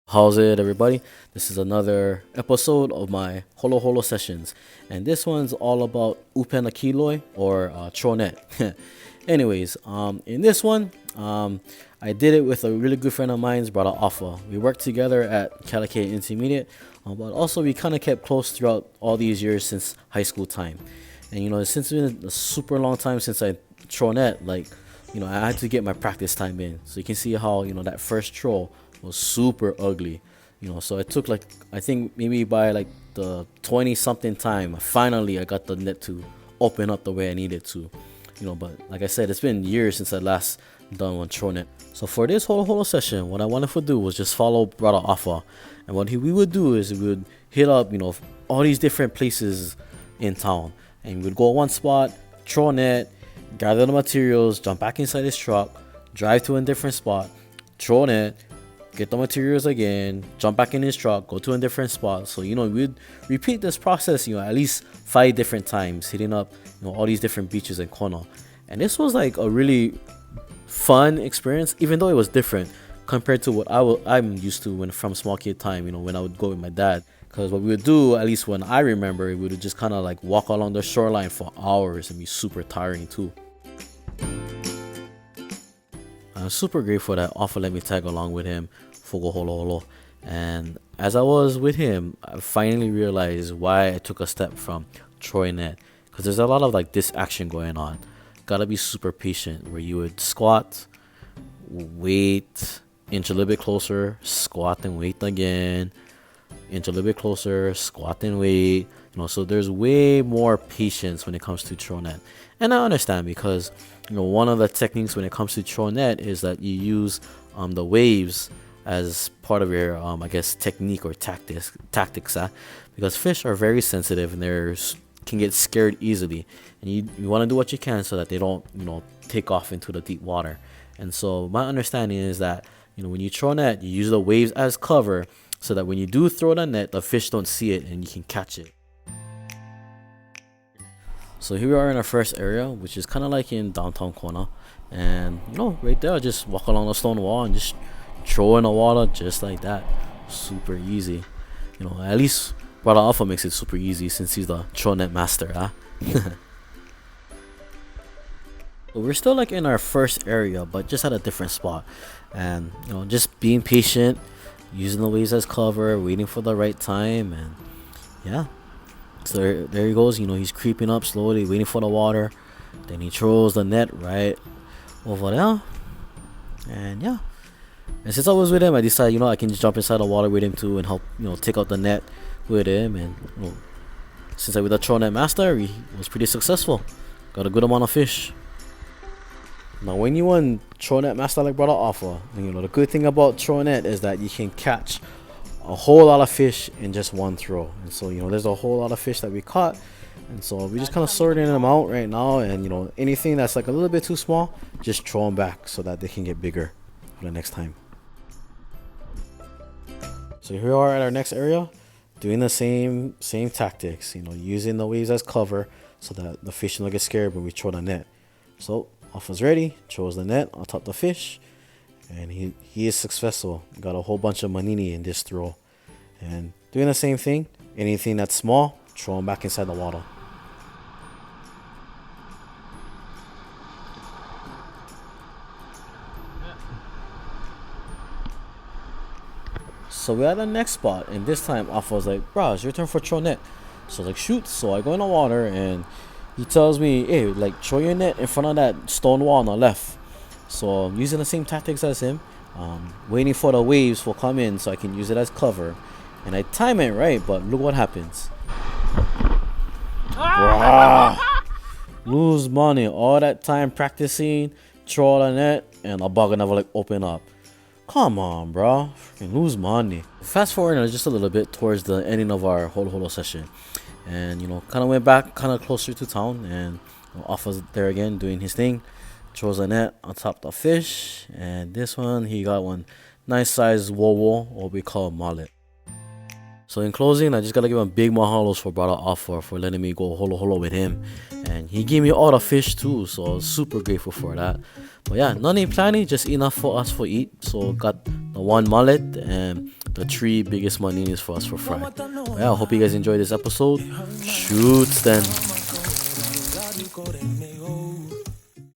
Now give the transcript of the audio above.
How's it, everybody? This is another episode of my Holoholo sessions, and this one's all about ʻUpena Kiloi or Tronet. Anyways, in this one, I did it with a really good friend of mine's brother Alpha. We worked together at Kiloi Intermediate, but also we kind of kept close throughout all these years since high school time. And since it's been a super long time since I Tronet, I had to get my practice time in. So you can see how that first troll was super ugly. So it took I think maybe by the 20 something time, finally I got the net to open up the way I needed to. But like I said, it's been years since I last done one troll net. So for this whole session, what I wanted to do was just follow brother Alpha, and what we would do is we would hit up all these different places in town, and we'd go one spot, troll net, gather the materials, jump back inside his truck, drive to a different spot, troll net, get the materials again, jump back in his truck, go to a different spot. So we'd repeat this process at least 5 different times, hitting up all these different beaches in Kona. And this was like a really fun experience, even though it was different compared to what I'm used to when from small kid time, when I would go with my dad. Because what we would do, at least when I remember, we would just kind of walk along the shoreline for hours and be super tiring too. I'm super grateful that Alpha let me tag along with him for Holoholo. And as I was with him, I finally realized why I took a step from Troy net. Because there's a lot of this action going on. Gotta be super patient, where you would squat, wait, inch a little bit closer, squat and wait again, inch a little bit closer, squat and wait. So there's way more patience when it comes to troll net. And I understand, because one of the techniques when it comes to troll net is that you use the waves as part of your I guess technique or tactics, because fish are very sensitive and they can get scared easily, and you want to do what you can so that they don't take off into the deep water. And so my understanding is that when you troll net, you use the waves as cover so that when you do throw the net, the fish don't see it and you can catch it. So here we are in our first area, which is kind of like in downtown Kona, and right there, I just walk along the stone wall and just throw in the water just like that. Super easy. At least brother Alpha makes it super easy since he's the troll net master, huh? But we're still in our first area, but just at a different spot, and just being patient, using the waves as cover, waiting for the right time, and yeah. So there he goes, he's creeping up slowly, waiting for the water. Then he throws the net right over there. And yeah. And since I was with him, I decided, I can just jump inside the water with him too and help, take out the net with him. And since I was the troll net master, he was pretty successful. Got a good amount of fish. Now when you want troll net master like brother Alpha, the good thing about troll net is that you can catch a whole lot of fish in just one throw. And so there's a whole lot of fish that we caught, and so we just kind of sorting them out right now. And anything that's a little bit too small, just throw them back so that they can get bigger for the next time. So here we are at our next area, doing the same tactics, using the waves as cover so that the fish don't get scared when we throw the net. So Alpha's ready, throws the net on top of the fish, and he is successful. Got a whole bunch of manini in this throw. And doing the same thing, anything that's small, throw them back inside the water. So we're at the next spot, and this time Alpha was like, bro, it's your turn for troll net. So I was like, shoot. So I go in the water, and he tells me, hey, throw your net in front of that stone wall on the left. So I'm using the same tactics as him, waiting for the waves to come in so I can use it as cover. And I time it right, but look what happens. Bruh. Lose money. All that time practicing, throw the net, and a bug never open up. Come on, bro. Freaking lose money. Fast forward just a little bit towards the ending of our Holoholo session. And, kind of went back kind of closer to town, and Alpha's there again doing his thing. Throws a net on top of the fish, and this one he got one nice size wowo, what we call mullet. So in closing, I just gotta give him big mahalos for brother offer for letting me go holo holo with him, and he gave me all the fish too. So I was super grateful for that. But yeah, none ain't plenty, just enough for us for eat. So got the one mullet and the 3 biggest maninis for us for fry. But yeah, I hope you guys enjoyed this episode. Shoots then.